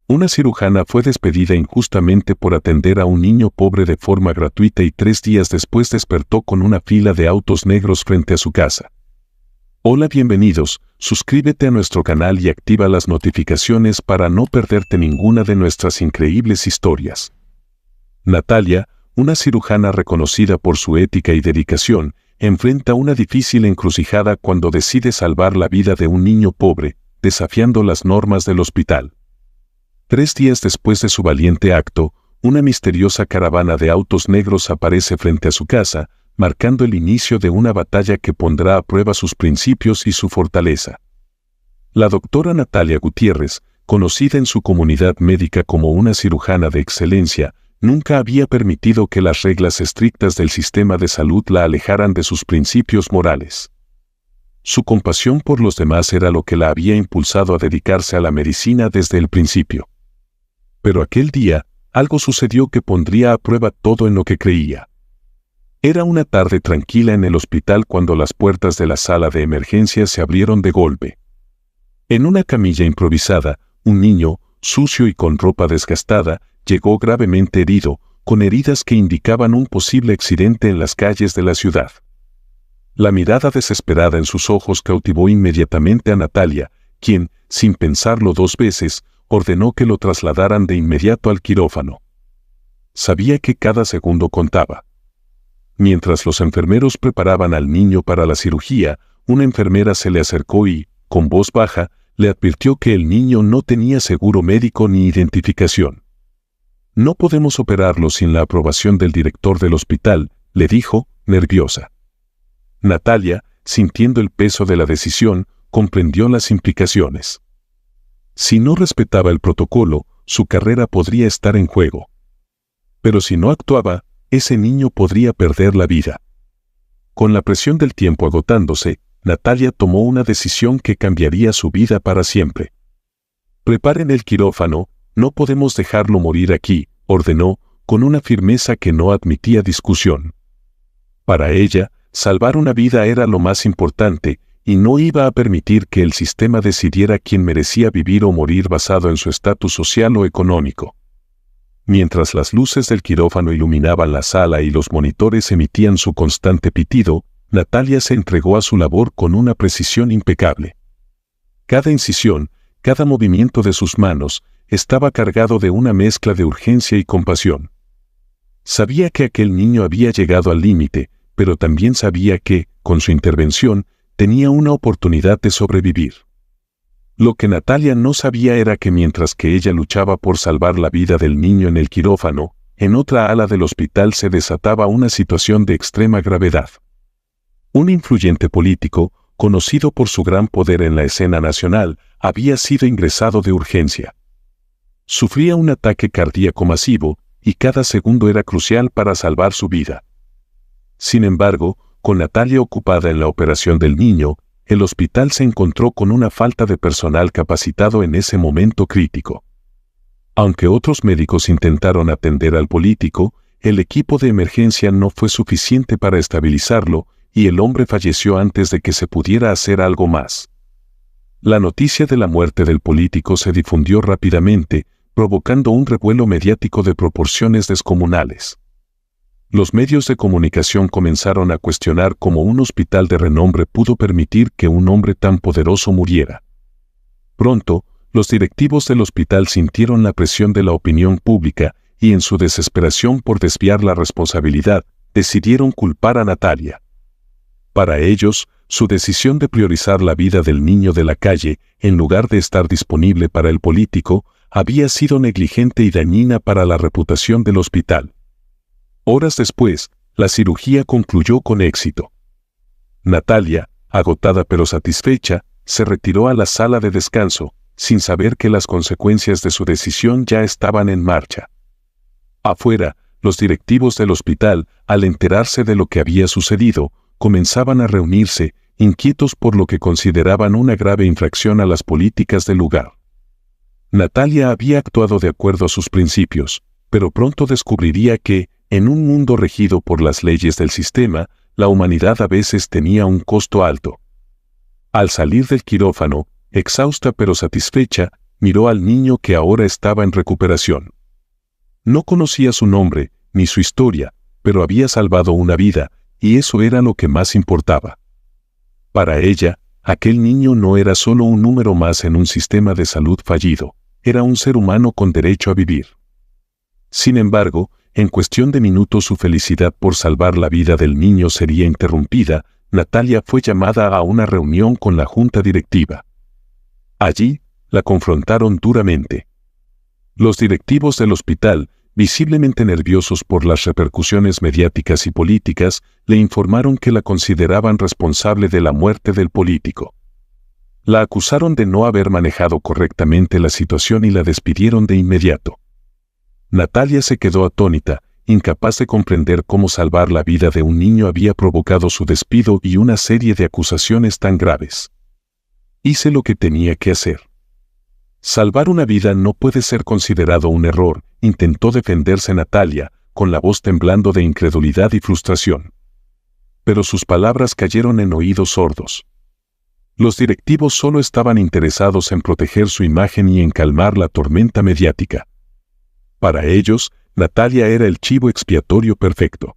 Una cirujana fue despedida injustamente por atender a un niño pobre de forma gratuita y 3 días después despertó con una fila de autos negros frente a su casa. Hola, bienvenidos, suscríbete a nuestro canal y activa las notificaciones para no perderte ninguna de nuestras increíbles historias. Natalia, una cirujana reconocida por su ética y dedicación, enfrenta una difícil encrucijada cuando decide salvar la vida de un niño pobre, desafiando las normas del hospital. 3 días después de su valiente acto, una misteriosa caravana de autos negros aparece frente a su casa, marcando el inicio de una batalla que pondrá a prueba sus principios y su fortaleza. La doctora Natalia Gutiérrez, conocida en su comunidad médica como una cirujana de excelencia, nunca había permitido que las reglas estrictas del sistema de salud la alejaran de sus principios morales. Su compasión por los demás era lo que la había impulsado a dedicarse a la medicina desde el principio. Pero aquel día, algo sucedió que pondría a prueba todo en lo que creía. Era una tarde tranquila en el hospital cuando las puertas de la sala de emergencias se abrieron de golpe. En una camilla improvisada, un niño, sucio y con ropa desgastada, llegó gravemente herido, con heridas que indicaban un posible accidente en las calles de la ciudad. La mirada desesperada en sus ojos cautivó inmediatamente a Natalia, quien, sin pensarlo 2 veces, ordenó que lo trasladaran de inmediato al quirófano. Sabía que cada segundo contaba. Mientras los enfermeros preparaban al niño para la cirugía, una enfermera se le acercó y, con voz baja, le advirtió que el niño no tenía seguro médico ni identificación. «No podemos operarlo sin la aprobación del director del hospital», le dijo, nerviosa. Natalia, sintiendo el peso de la decisión, comprendió las implicaciones. Si no respetaba el protocolo, su carrera podría estar en juego. Pero si no actuaba, ese niño podría perder la vida. Con la presión del tiempo agotándose, Natalia tomó una decisión que cambiaría su vida para siempre. «Preparen el quirófano, no podemos dejarlo morir aquí», ordenó, con una firmeza que no admitía discusión. Para ella, salvar una vida era lo más importante, y no iba a permitir que el sistema decidiera quién merecía vivir o morir basado en su estatus social o económico. Mientras las luces del quirófano iluminaban la sala y los monitores emitían su constante pitido, Natalia se entregó a su labor con una precisión impecable. Cada incisión, cada movimiento de sus manos, estaba cargado de una mezcla de urgencia y compasión. Sabía que aquel niño había llegado al límite, pero también sabía que, con su intervención, tenía una oportunidad de sobrevivir. Lo que Natalia no sabía era que mientras que ella luchaba por salvar la vida del niño en el quirófano, en otra ala del hospital se desataba una situación de extrema gravedad. Un influyente político, conocido por su gran poder en la escena nacional, había sido ingresado de urgencia. Sufría un ataque cardíaco masivo, y cada segundo era crucial para salvar su vida. Sin embargo, con Natalia ocupada en la operación del niño, el hospital se encontró con una falta de personal capacitado en ese momento crítico. Aunque otros médicos intentaron atender al político, el equipo de emergencia no fue suficiente para estabilizarlo, y el hombre falleció antes de que se pudiera hacer algo más. La noticia de la muerte del político se difundió rápidamente, provocando un revuelo mediático de proporciones descomunales. Los medios de comunicación comenzaron a cuestionar cómo un hospital de renombre pudo permitir que un hombre tan poderoso muriera. Pronto, los directivos del hospital sintieron la presión de la opinión pública y en su desesperación por desviar la responsabilidad, decidieron culpar a Natalia. Para ellos, su decisión de priorizar la vida del niño de la calle, en lugar de estar disponible para el político, había sido negligente y dañina para la reputación del hospital. Horas después, la cirugía concluyó con éxito. Natalia, agotada pero satisfecha, se retiró a la sala de descanso, sin saber que las consecuencias de su decisión ya estaban en marcha. Afuera, los directivos del hospital, al enterarse de lo que había sucedido, comenzaban a reunirse, inquietos por lo que consideraban una grave infracción a las políticas del lugar. Natalia había actuado de acuerdo a sus principios, pero pronto descubriría que, en un mundo regido por las leyes del sistema, la humanidad a veces tenía un costo alto. Al salir del quirófano, exhausta pero satisfecha, miró al niño que ahora estaba en recuperación. No conocía su nombre, ni su historia, pero había salvado una vida, y eso era lo que más importaba. Para ella, aquel niño no era solo un número más en un sistema de salud fallido, era un ser humano con derecho a vivir. Sin embargo, en cuestión de minutos su felicidad por salvar la vida del niño sería interrumpida. Natalia fue llamada a una reunión con la junta directiva. Allí, la confrontaron duramente. Los directivos del hospital, visiblemente nerviosos por las repercusiones mediáticas y políticas, le informaron que la consideraban responsable de la muerte del político. La acusaron de no haber manejado correctamente la situación y la despidieron de inmediato. Natalia se quedó atónita, incapaz de comprender cómo salvar la vida de un niño había provocado su despido y una serie de acusaciones tan graves. Hice lo que tenía que hacer. Salvar una vida no puede ser considerado un error, intentó defenderse Natalia, con la voz temblando de incredulidad y frustración. Pero sus palabras cayeron en oídos sordos. Los directivos solo estaban interesados en proteger su imagen y en calmar la tormenta mediática. Para ellos, Natalia era el chivo expiatorio perfecto.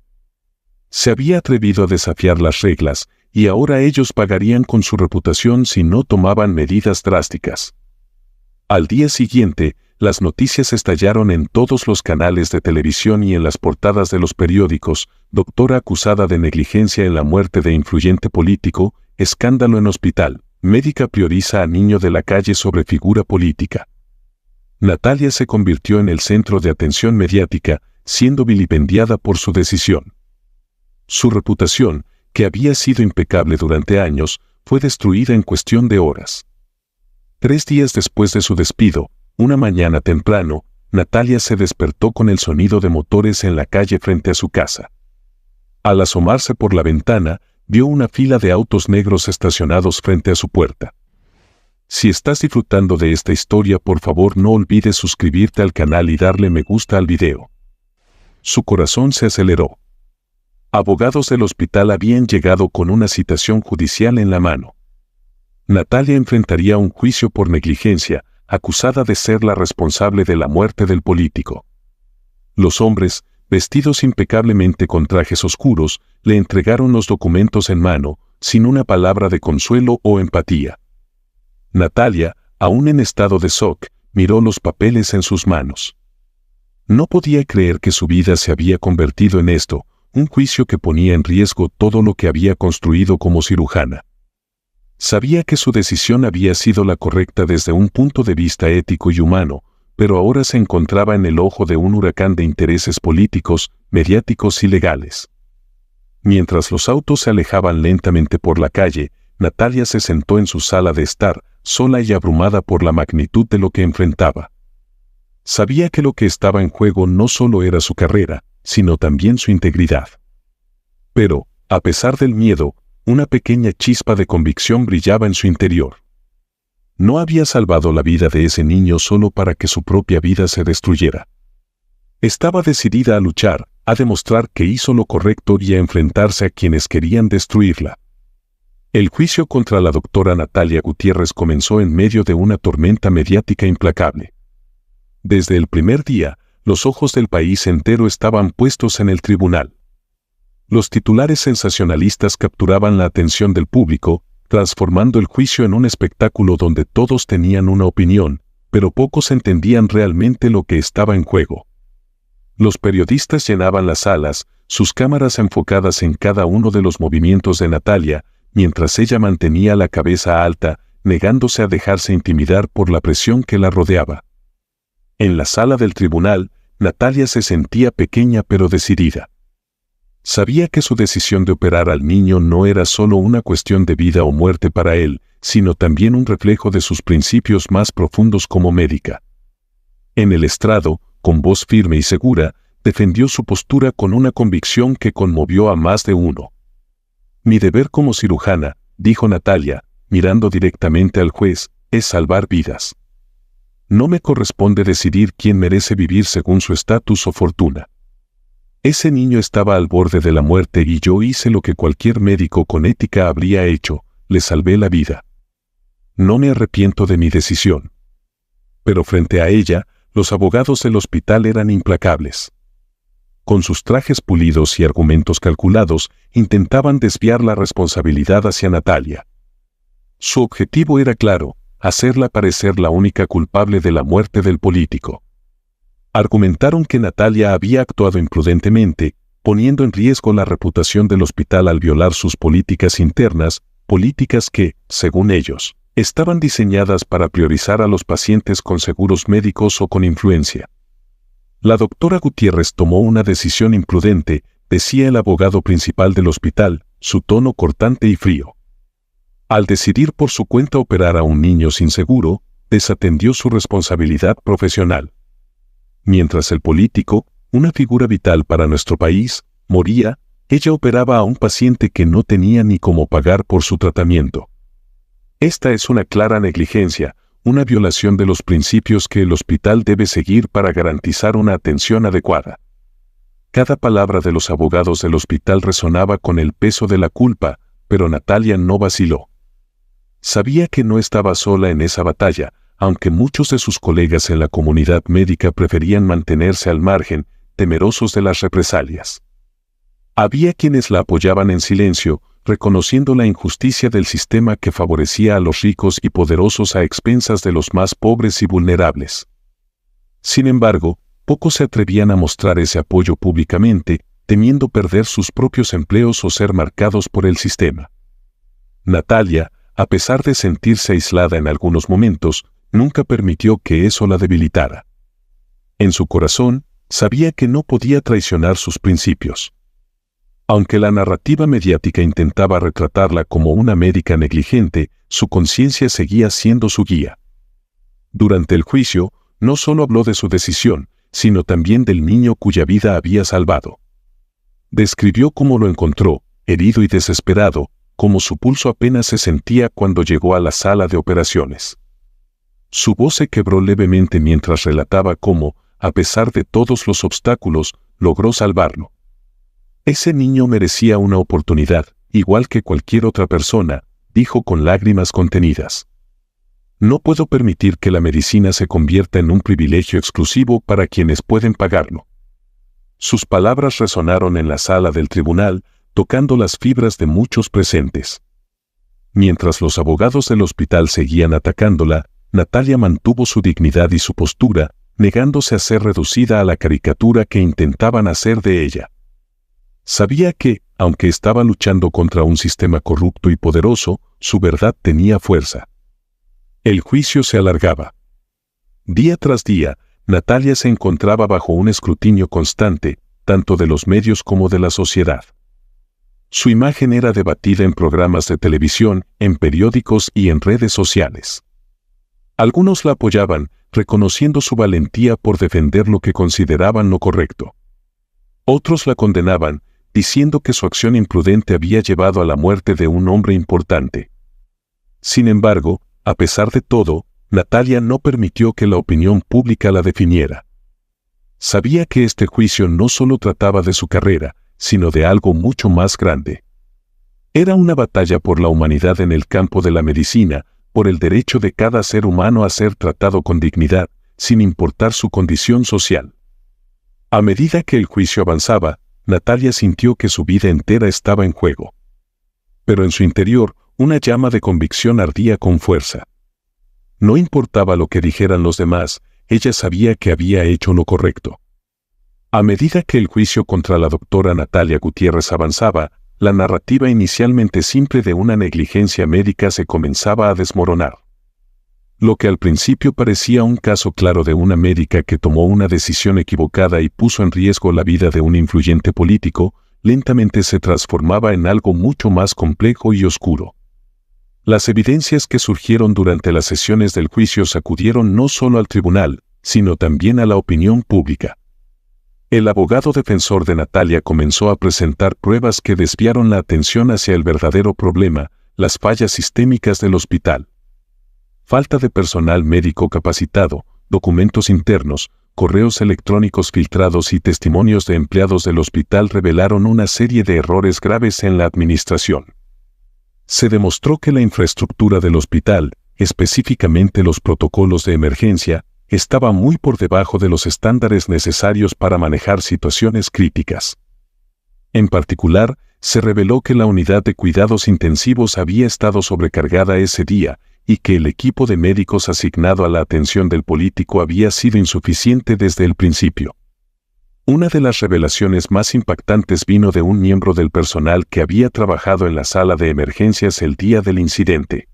Se había atrevido a desafiar las reglas, y ahora ellos pagarían con su reputación si no tomaban medidas drásticas. Al día siguiente, las noticias estallaron en todos los canales de televisión y en las portadas de los periódicos: doctora acusada de negligencia en la muerte de influyente político, escándalo en hospital, médica prioriza a niño de la calle sobre figura política. Natalia se convirtió en el centro de atención mediática, siendo vilipendiada por su decisión. Su reputación, que había sido impecable durante años, fue destruida en cuestión de horas. 3 días después de su despido, una mañana temprano, Natalia se despertó con el sonido de motores en la calle frente a su casa. Al asomarse por la ventana, vio una fila de autos negros estacionados frente a su puerta. Si estás disfrutando de esta historia, por favor no olvides suscribirte al canal y darle me gusta al video. Su corazón se aceleró. Abogados del hospital habían llegado con una citación judicial en la mano. Natalia enfrentaría un juicio por negligencia, acusada de ser la responsable de la muerte del político. Los hombres, vestidos impecablemente con trajes oscuros, le entregaron los documentos en mano, sin una palabra de consuelo o empatía. Natalia, aún en estado de shock, miró los papeles en sus manos. No podía creer que su vida se había convertido en esto, un juicio que ponía en riesgo todo lo que había construido como cirujana. Sabía que su decisión había sido la correcta desde un punto de vista ético y humano, pero ahora se encontraba en el ojo de un huracán de intereses políticos, mediáticos y legales. Mientras los autos se alejaban lentamente por la calle, Natalia se sentó en su sala de estar, sola y abrumada por la magnitud de lo que enfrentaba. Sabía que lo que estaba en juego no solo era su carrera, sino también su integridad. Pero, a pesar del miedo, una pequeña chispa de convicción brillaba en su interior. No había salvado la vida de ese niño solo para que su propia vida se destruyera. Estaba decidida a luchar, a demostrar que hizo lo correcto y a enfrentarse a quienes querían destruirla. El juicio contra la doctora Natalia Gutiérrez comenzó en medio de una tormenta mediática implacable. Desde el primer día, los ojos del país entero estaban puestos en el tribunal. Los titulares sensacionalistas capturaban la atención del público, transformando el juicio en un espectáculo donde todos tenían una opinión, pero pocos entendían realmente lo que estaba en juego. Los periodistas llenaban las salas, sus cámaras enfocadas en cada uno de los movimientos de Natalia, mientras ella mantenía la cabeza alta, negándose a dejarse intimidar por la presión que la rodeaba. En la sala del tribunal, Natalia se sentía pequeña pero decidida. Sabía que su decisión de operar al niño no era solo una cuestión de vida o muerte para él, sino también un reflejo de sus principios más profundos como médica. En el estrado, con voz firme y segura, defendió su postura con una convicción que conmovió a más de uno. Mi deber como cirujana, dijo Natalia, mirando directamente al juez, es salvar vidas. No me corresponde decidir quién merece vivir según su estatus o fortuna. Ese niño estaba al borde de la muerte y yo hice lo que cualquier médico con ética habría hecho, le salvé la vida. No me arrepiento de mi decisión. pero frente a ella, los abogados del hospital eran implacables. Con sus trajes pulidos y argumentos calculados, intentaban desviar la responsabilidad hacia Natalia. Su objetivo era claro: hacerla parecer la única culpable de la muerte del político. Argumentaron que Natalia había actuado imprudentemente, poniendo en riesgo la reputación del hospital al violar sus políticas internas, políticas que, según ellos, estaban diseñadas para priorizar a los pacientes con seguros médicos o con influencia. La doctora Gutiérrez tomó una decisión imprudente, decía el abogado principal del hospital, su tono cortante y frío. Al decidir por su cuenta operar a un niño sin seguro, desatendió su responsabilidad profesional. Mientras el político, una figura vital para nuestro país, moría, ella operaba a un paciente que no tenía ni cómo pagar por su tratamiento. Esta es una clara negligencia, una violación de los principios que el hospital debe seguir para garantizar una atención adecuada. Cada palabra de los abogados del hospital resonaba con el peso de la culpa, pero Natalia no vaciló. Sabía que no estaba sola en esa batalla, aunque muchos de sus colegas en la comunidad médica preferían mantenerse al margen, temerosos de las represalias. Había quienes la apoyaban en silencio, reconociendo la injusticia del sistema que favorecía a los ricos y poderosos a expensas de los más pobres y vulnerables. Sin embargo, pocos se atrevían a mostrar ese apoyo públicamente, temiendo perder sus propios empleos o ser marcados por el sistema. Natalia, a pesar de sentirse aislada en algunos momentos, nunca permitió que eso la debilitara. En su corazón, sabía que no podía traicionar sus principios. Aunque la narrativa mediática intentaba retratarla como una médica negligente, su conciencia seguía siendo su guía. Durante el juicio, no solo habló de su decisión, sino también del niño cuya vida había salvado. Describió cómo lo encontró, herido y desesperado, cómo su pulso apenas se sentía cuando llegó a la sala de operaciones. Su voz se quebró levemente mientras relataba cómo, a pesar de todos los obstáculos, logró salvarlo. Ese niño merecía una oportunidad, igual que cualquier otra persona, dijo con lágrimas contenidas. No puedo permitir que la medicina se convierta en un privilegio exclusivo para quienes pueden pagarlo. Sus palabras resonaron en la sala del tribunal, tocando las fibras de muchos presentes. Mientras los abogados del hospital seguían atacándola, Natalia mantuvo su dignidad y su postura, negándose a ser reducida a la caricatura que intentaban hacer de ella. Sabía que, aunque estaba luchando contra un sistema corrupto y poderoso, su verdad tenía fuerza. El juicio se alargaba. Día tras día, Natalia se encontraba bajo un escrutinio constante, tanto de los medios como de la sociedad. Su imagen era debatida en programas de televisión, en periódicos y en redes sociales. Algunos la apoyaban, reconociendo su valentía por defender lo que consideraban lo correcto. Otros la condenaban, diciendo que su acción imprudente había llevado a la muerte de un hombre importante. Sin embargo, a pesar de todo, Natalia no permitió que la opinión pública la definiera. Sabía que este juicio no solo trataba de su carrera, sino de algo mucho más grande. Era una batalla por la humanidad en el campo de la medicina, por el derecho de cada ser humano a ser tratado con dignidad, sin importar su condición social. A medida que el juicio avanzaba, Natalia sintió que su vida entera estaba en juego. Pero en su interior, una llama de convicción ardía con fuerza. No importaba lo que dijeran los demás, ella sabía que había hecho lo correcto. A medida que el juicio contra la doctora Natalia Gutiérrez avanzaba, la narrativa inicialmente simple de una negligencia médica se comenzaba a desmoronar. Lo que al principio parecía un caso claro de una médica que tomó una decisión equivocada y puso en riesgo la vida de un influyente político, lentamente se transformaba en algo mucho más complejo y oscuro. Las evidencias que surgieron durante las sesiones del juicio sacudieron no solo al tribunal, sino también a la opinión pública. El abogado defensor de Natalia comenzó a presentar pruebas que desviaron la atención hacia el verdadero problema, las fallas sistémicas del hospital. Falta de personal médico capacitado, documentos internos, correos electrónicos filtrados y testimonios de empleados del hospital revelaron una serie de errores graves en la administración. Se demostró que la infraestructura del hospital, específicamente los protocolos de emergencia, estaba muy por debajo de los estándares necesarios para manejar situaciones críticas. En particular, se reveló que la unidad de cuidados intensivos había estado sobrecargada ese día y que el equipo de médicos asignado a la atención del político había sido insuficiente desde el principio. Una de las revelaciones más impactantes vino de un miembro del personal que había trabajado en la sala de emergencias el día del incidente.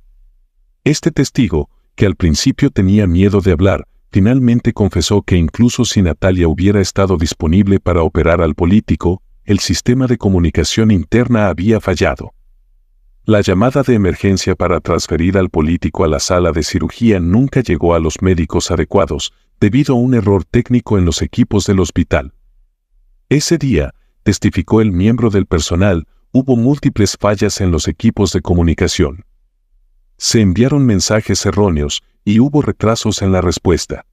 Este testigo, que al principio tenía miedo de hablar, finalmente confesó que incluso si Natalia hubiera estado disponible para operar al político, el sistema de comunicación interna había fallado. La llamada de emergencia para transferir al político a la sala de cirugía nunca llegó a los médicos adecuados, debido a un error técnico en los equipos del hospital. Ese día, testificó el miembro del personal, hubo múltiples fallas en los equipos de comunicación. Se enviaron mensajes erróneos y hubo retrasos en la respuesta.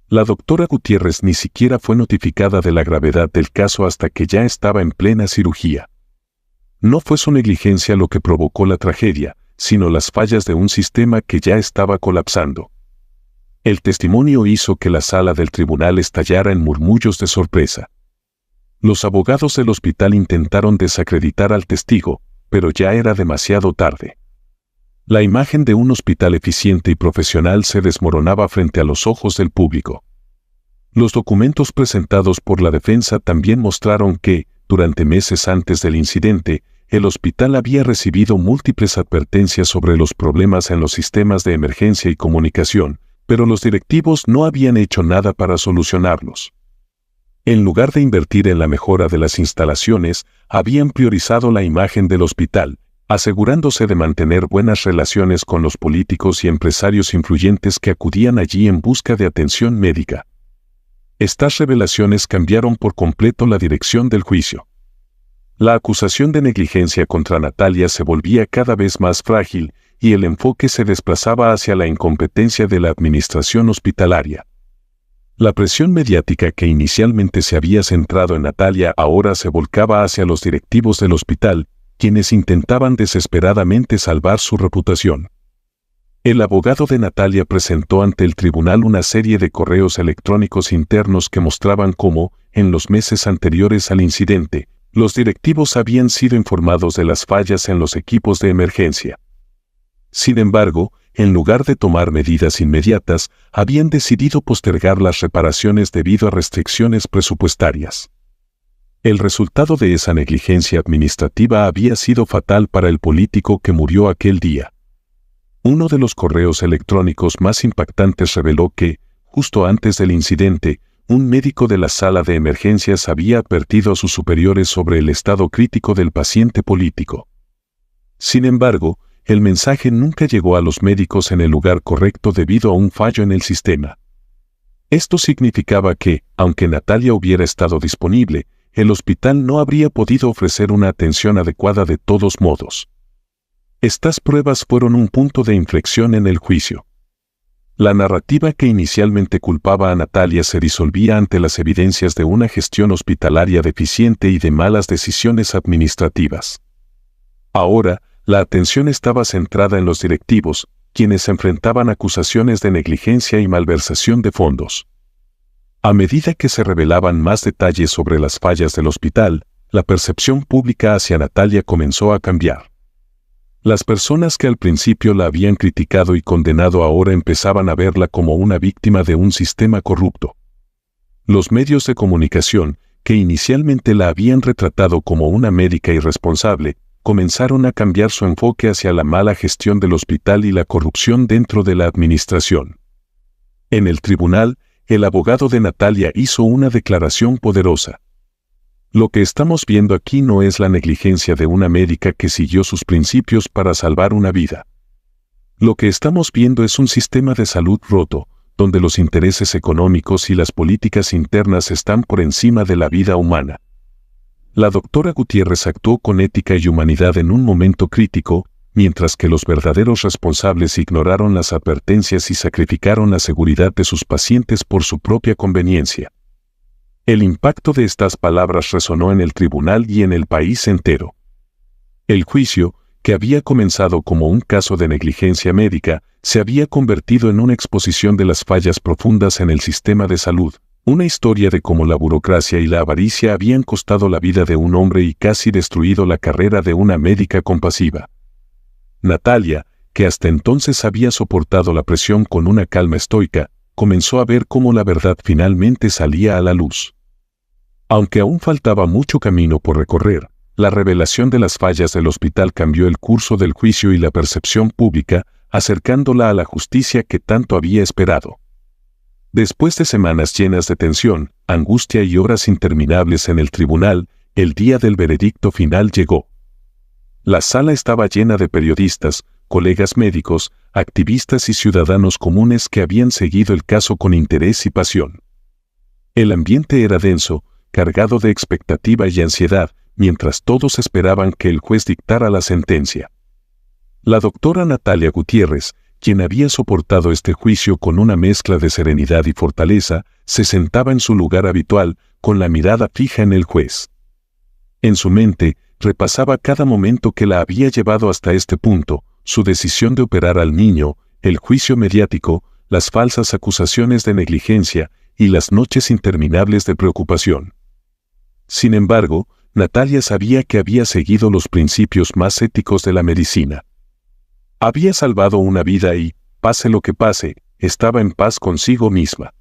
La doctora Gutiérrez ni siquiera fue notificada de la gravedad del caso hasta que ya estaba en plena cirugía. No fue su negligencia lo que provocó la tragedia, sino las fallas de un sistema que ya estaba colapsando. El testimonio hizo que la sala del tribunal estallara en murmullos de sorpresa. Los abogados del hospital intentaron desacreditar al testigo, pero ya era demasiado tarde. La imagen de un hospital eficiente y profesional se desmoronaba frente a los ojos del público. Los documentos presentados por la defensa también mostraron que, durante meses antes del incidente, el hospital había recibido múltiples advertencias sobre los problemas en los sistemas de emergencia y comunicación, pero los directivos no habían hecho nada para solucionarlos. En lugar de invertir en la mejora de las instalaciones, habían priorizado la imagen del hospital, asegurándose de mantener buenas relaciones con los políticos y empresarios influyentes que acudían allí en busca de atención médica. Estas revelaciones cambiaron por completo la dirección del juicio. La acusación de negligencia contra Natalia se volvía cada vez más frágil y el enfoque se desplazaba hacia la incompetencia de la administración hospitalaria. La presión mediática que inicialmente se había centrado en Natalia ahora se volcaba hacia los directivos del hospital, quienes intentaban desesperadamente salvar su reputación. El abogado de Natalia presentó ante el tribunal una serie de correos electrónicos internos que mostraban cómo, en los meses anteriores al incidente, los directivos habían sido informados de las fallas en los equipos de emergencia. Sin embargo, en lugar de tomar medidas inmediatas, habían decidido postergar las reparaciones debido a restricciones presupuestarias. El resultado de esa negligencia administrativa había sido fatal para el político que murió aquel día. Uno de los correos electrónicos más impactantes reveló que, justo antes del incidente, un médico de la sala de emergencias había advertido a sus superiores sobre el estado crítico del paciente político. Sin embargo, el mensaje nunca llegó a los médicos en el lugar correcto debido a un fallo en el sistema. Esto significaba que, aunque Natalia hubiera estado disponible, el hospital no habría podido ofrecer una atención adecuada de todos modos. Estas pruebas fueron un punto de inflexión en el juicio. La narrativa que inicialmente culpaba a Natalia se disolvía ante las evidencias de una gestión hospitalaria deficiente y de malas decisiones administrativas. Ahora, la atención estaba centrada en los directivos, quienes enfrentaban acusaciones de negligencia y malversación de fondos. A medida que se revelaban más detalles sobre las fallas del hospital, la percepción pública hacia Natalia comenzó a cambiar. Las personas que al principio la habían criticado y condenado ahora empezaban a verla como una víctima de un sistema corrupto. Los medios de comunicación, que inicialmente la habían retratado como una médica irresponsable, comenzaron a cambiar su enfoque hacia la mala gestión del hospital y la corrupción dentro de la administración. En el tribunal, el abogado de Natalia hizo una declaración poderosa. Lo que estamos viendo aquí no es la negligencia de una médica que siguió sus principios para salvar una vida. Lo que estamos viendo es un sistema de salud roto, donde los intereses económicos y las políticas internas están por encima de la vida humana. La doctora Gutiérrez actuó con ética y humanidad en un momento crítico, mientras que los verdaderos responsables ignoraron las advertencias y sacrificaron la seguridad de sus pacientes por su propia conveniencia. El impacto de estas palabras resonó en el tribunal y en el país entero. El juicio, que había comenzado como un caso de negligencia médica, se había convertido en una exposición de las fallas profundas en el sistema de salud, una historia de cómo la burocracia y la avaricia habían costado la vida de un hombre y casi destruido la carrera de una médica compasiva. Natalia, que hasta entonces había soportado la presión con una calma estoica, comenzó a ver cómo la verdad finalmente salía a la luz. Aunque aún faltaba mucho camino por recorrer, la revelación de las fallas del hospital cambió el curso del juicio y la percepción pública, acercándola a la justicia que tanto había esperado. Después de semanas llenas de tensión, angustia y horas interminables en el tribunal, el día del veredicto final llegó. La sala estaba llena de periodistas, colegas médicos, activistas y ciudadanos comunes que habían seguido el caso con interés y pasión. El ambiente era denso, cargado de expectativa y ansiedad, mientras todos esperaban que el juez dictara la sentencia. La doctora Natalia Gutiérrez, quien había soportado este juicio con una mezcla de serenidad y fortaleza, se sentaba en su lugar habitual, con la mirada fija en el juez. En su mente, repasaba cada momento que la había llevado hasta este punto, su decisión de operar al niño, el juicio mediático, las falsas acusaciones de negligencia y las noches interminables de preocupación. Sin embargo, Natalia sabía que había seguido los principios más éticos de la medicina. Había salvado una vida y, pase lo que pase, estaba en paz consigo misma.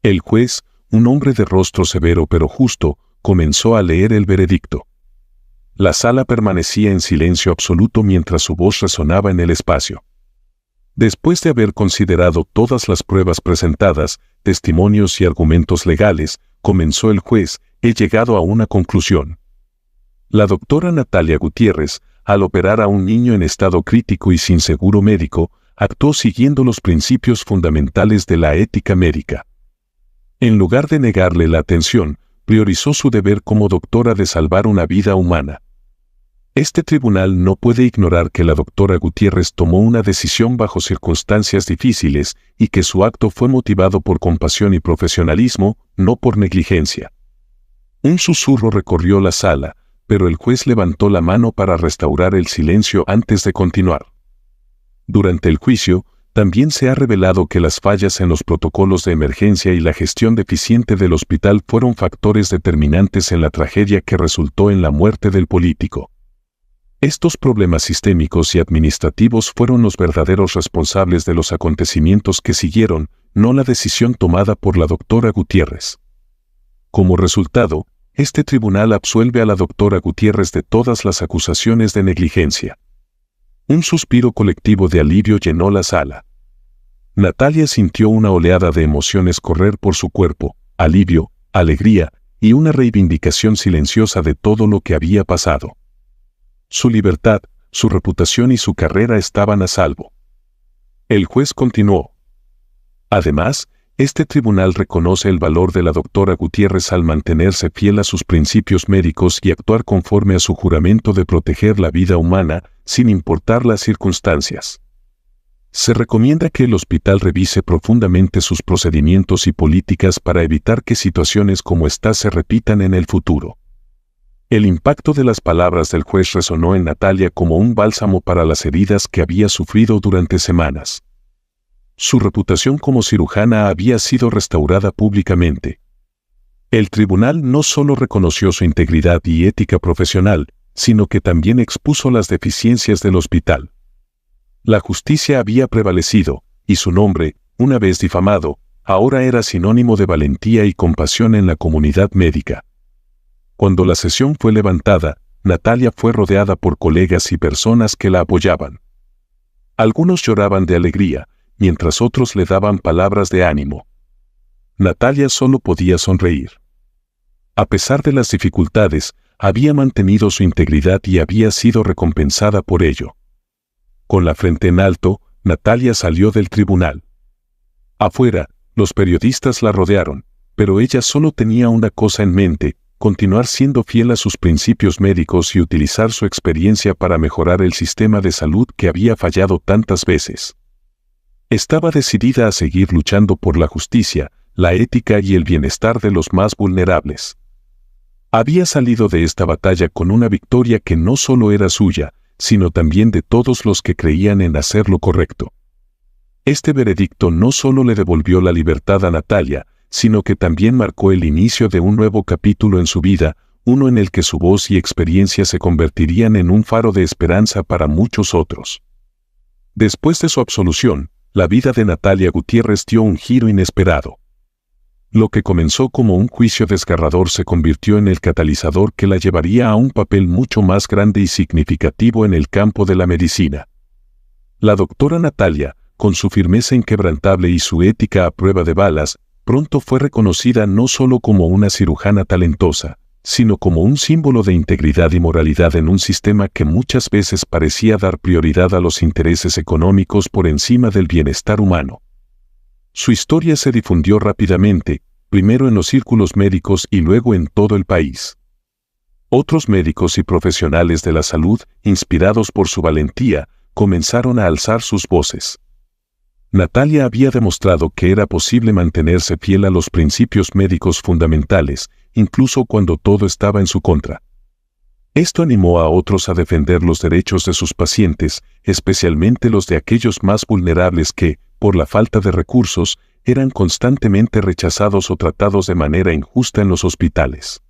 El juez, un hombre de rostro severo pero justo, comenzó a leer el veredicto. La sala permanecía en silencio absoluto mientras su voz resonaba en el espacio. Después de haber considerado todas las pruebas presentadas, testimonios y argumentos legales, comenzó el juez: he llegado a una conclusión. La doctora Natalia Gutiérrez, al operar a un niño en estado crítico y sin seguro médico, actuó siguiendo los principios fundamentales de la ética médica. En lugar de negarle la atención, priorizó su deber como doctora de salvar una vida humana. Este tribunal no puede ignorar que la doctora Gutiérrez tomó una decisión bajo circunstancias difíciles y que su acto fue motivado por compasión y profesionalismo, no por negligencia. Un susurro recorrió la sala, pero el juez levantó la mano para restaurar el silencio antes de continuar. Durante el juicio, también se ha revelado que las fallas en los protocolos de emergencia y la gestión deficiente del hospital fueron factores determinantes en la tragedia que resultó en la muerte del político. Estos problemas sistémicos y administrativos fueron los verdaderos responsables de los acontecimientos que siguieron, no la decisión tomada por la doctora Gutiérrez. Como resultado, este tribunal absuelve a la doctora Gutiérrez de todas las acusaciones de negligencia. Un suspiro colectivo de alivio llenó la sala. Natalia sintió una oleada de emociones correr por su cuerpo: alivio, alegría y una reivindicación silenciosa de todo lo que había pasado. Su libertad, su reputación y su carrera estaban a salvo. El juez continuó: además, este tribunal reconoce el valor de la doctora Gutiérrez al mantenerse fiel a sus principios médicos y actuar conforme a su juramento de proteger la vida humana, sin importar las circunstancias. Se recomienda que el hospital revise profundamente sus procedimientos y políticas para evitar que situaciones como esta se repitan en el futuro. El impacto de las palabras del juez resonó en Natalia como un bálsamo para las heridas que había sufrido durante semanas. Su reputación como cirujana había sido restaurada públicamente. El tribunal no solo reconoció su integridad y ética profesional, sino que también expuso las deficiencias del hospital. La justicia había prevalecido, y su nombre, una vez difamado, ahora era sinónimo de valentía y compasión en la comunidad médica. Cuando la sesión fue levantada, Natalia fue rodeada por colegas y personas que la apoyaban. Algunos lloraban de alegría, mientras otros le daban palabras de ánimo. Natalia solo podía sonreír. A pesar de las dificultades, había mantenido su integridad y había sido recompensada por ello. Con la frente en alto, Natalia salió del tribunal. Afuera, los periodistas la rodearon, pero ella solo tenía una cosa en mente: continuar siendo fiel a sus principios médicos y utilizar su experiencia para mejorar el sistema de salud que había fallado tantas veces. Estaba decidida a seguir luchando por la justicia, la ética y el bienestar de los más vulnerables. Había salido de esta batalla con una victoria que no solo era suya, sino también de todos los que creían en hacer lo correcto. Este veredicto no solo le devolvió la libertad a Natalia, sino que también marcó el inicio de un nuevo capítulo en su vida, uno en el que su voz y experiencia se convertirían en un faro de esperanza para muchos otros. Después de su absolución, la vida de Natalia Gutiérrez dio un giro inesperado. Lo que comenzó como un juicio desgarrador se convirtió en el catalizador que la llevaría a un papel mucho más grande y significativo en el campo de la medicina. La doctora Natalia, con su firmeza inquebrantable y su ética a prueba de balas, pronto fue reconocida no solo como una cirujana talentosa, sino como un símbolo de integridad y moralidad en un sistema que muchas veces parecía dar prioridad a los intereses económicos por encima del bienestar humano. Su historia se difundió rápidamente, primero en los círculos médicos y luego en todo el país. Otros médicos y profesionales de la salud, inspirados por su valentía, comenzaron a alzar sus voces. Natalia había demostrado que era posible mantenerse fiel a los principios médicos fundamentales, incluso cuando todo estaba en su contra. Esto animó a otros a defender los derechos de sus pacientes, especialmente los de aquellos más vulnerables que, por la falta de recursos, eran constantemente rechazados o tratados de manera injusta en los hospitales.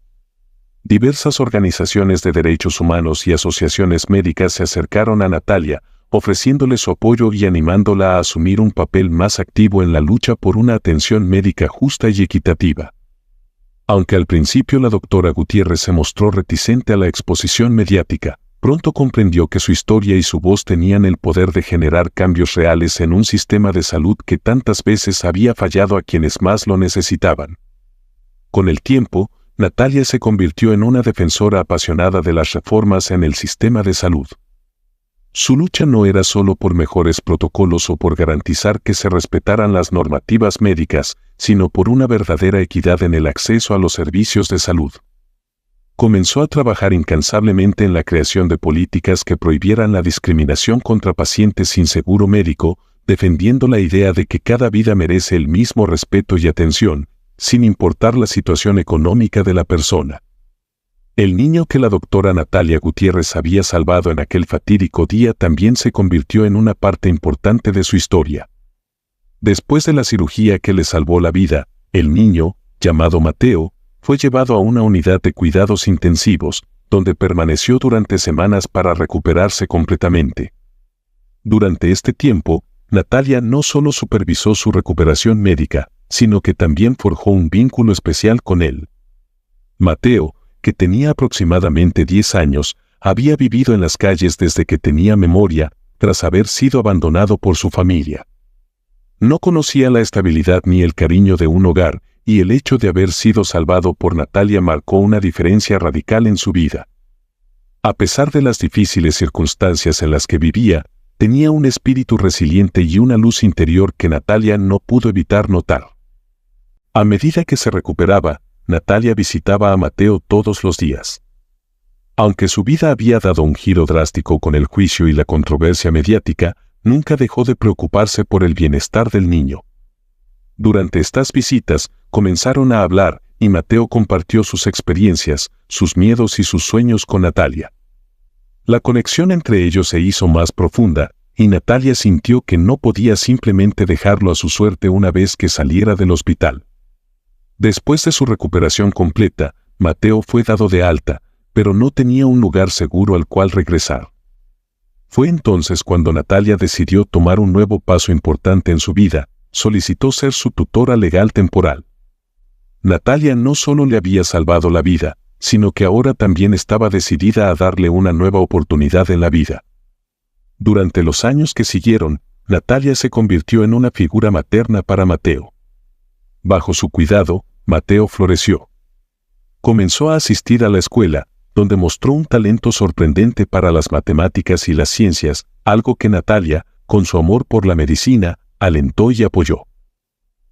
Diversas organizaciones de derechos humanos y asociaciones médicas se acercaron a Natalia, ofreciéndole su apoyo y animándola a asumir un papel más activo en la lucha por una atención médica justa y equitativa. Aunque al principio la doctora Gutiérrez se mostró reticente a la exposición mediática, pronto comprendió que su historia y su voz tenían el poder de generar cambios reales en un sistema de salud que tantas veces había fallado a quienes más lo necesitaban. Con el tiempo, Natalia se convirtió en una defensora apasionada de las reformas en el sistema de salud. Su lucha no era solo por mejores protocolos o por garantizar que se respetaran las normativas médicas, sino por una verdadera equidad en el acceso a los servicios de salud. Comenzó a trabajar incansablemente en la creación de políticas que prohibieran la discriminación contra pacientes sin seguro médico, defendiendo la idea de que cada vida merece el mismo respeto y atención, sin importar la situación económica de la persona. El niño que la doctora Natalia Gutiérrez había salvado en aquel fatídico día también se convirtió en una parte importante de su historia. Después de la cirugía que le salvó la vida, el niño, llamado Mateo, fue llevado a una unidad de cuidados intensivos, donde permaneció durante semanas para recuperarse completamente. Durante este tiempo, Natalia no solo supervisó su recuperación médica, sino que también forjó un vínculo especial con él. Mateo, que tenía aproximadamente 10 años, había vivido en las calles desde que tenía memoria, tras haber sido abandonado por su familia. No conocía la estabilidad ni el cariño de un hogar, y el hecho de haber sido salvado por Natalia marcó una diferencia radical en su vida. A pesar de las difíciles circunstancias en las que vivía, tenía un espíritu resiliente y una luz interior que Natalia no pudo evitar notar. A medida que se recuperaba, Natalia visitaba a Mateo todos los días. Aunque su vida había dado un giro drástico con el juicio y la controversia mediática, nunca dejó de preocuparse por el bienestar del niño. Durante estas visitas, comenzaron a hablar, y Mateo compartió sus experiencias, sus miedos y sus sueños con Natalia. La conexión entre ellos se hizo más profunda, y Natalia sintió que no podía simplemente dejarlo a su suerte una vez que saliera del hospital. Después de su recuperación completa, Mateo fue dado de alta, pero no tenía un lugar seguro al cual regresar. Fue entonces cuando Natalia decidió tomar un nuevo paso importante en su vida, solicitó ser su tutora legal temporal. Natalia no solo le había salvado la vida, sino que ahora también estaba decidida a darle una nueva oportunidad en la vida. Durante los años que siguieron, Natalia se convirtió en una figura materna para Mateo. Bajo su cuidado, Mateo floreció. Comenzó a asistir a la escuela, donde mostró un talento sorprendente para las matemáticas y las ciencias, algo que Natalia, con su amor por la medicina, alentó y apoyó.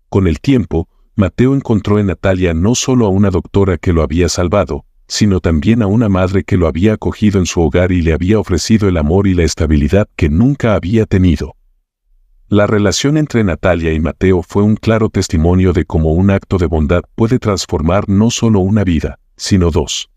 Con el tiempo, Mateo encontró en Natalia no solo a una doctora que lo había salvado, sino también a una madre que lo había acogido en su hogar y le había ofrecido el amor y la estabilidad que nunca había tenido. La relación entre Natalia y Mateo fue un claro testimonio de cómo un acto de bondad puede transformar no solo una vida, sino dos.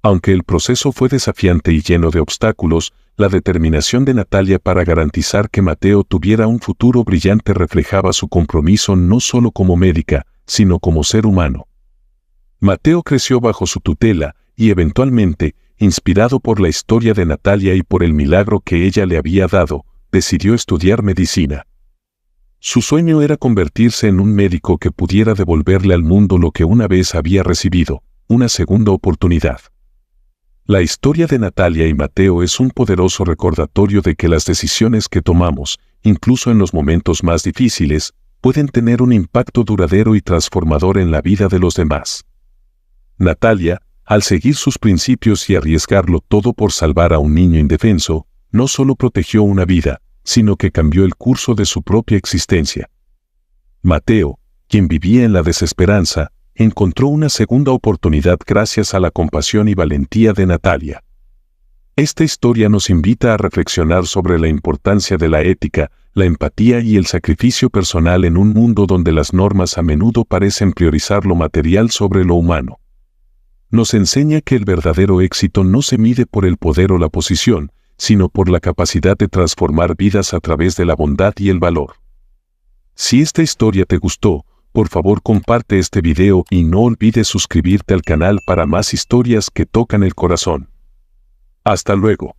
Aunque el proceso fue desafiante y lleno de obstáculos, la determinación de Natalia para garantizar que Mateo tuviera un futuro brillante reflejaba su compromiso no solo como médica, sino como ser humano. Mateo creció bajo su tutela y eventualmente, inspirado por la historia de Natalia y por el milagro que ella le había dado, decidió estudiar medicina. Su sueño era convertirse en un médico que pudiera devolverle al mundo lo que una vez había recibido, una segunda oportunidad. La historia de Natalia y Mateo es un poderoso recordatorio de que las decisiones que tomamos, incluso en los momentos más difíciles, pueden tener un impacto duradero y transformador en la vida de los demás. Natalia, al seguir sus principios y arriesgarlo todo por salvar a un niño indefenso, no solo protegió una vida, sino que cambió el curso de su propia existencia. Mateo, quien vivía en la desesperanza, encontró una segunda oportunidad gracias a la compasión y valentía de Natalia. Esta historia nos invita a reflexionar sobre la importancia de la ética, la empatía y el sacrificio personal en un mundo donde las normas a menudo parecen priorizar lo material sobre lo humano. Nos enseña que el verdadero éxito no se mide por el poder o la posición, sino por la capacidad de transformar vidas a través de la bondad y el valor. Si esta historia te gustó, por favor comparte este video y no olvides suscribirte al canal para más historias que tocan el corazón. Hasta luego.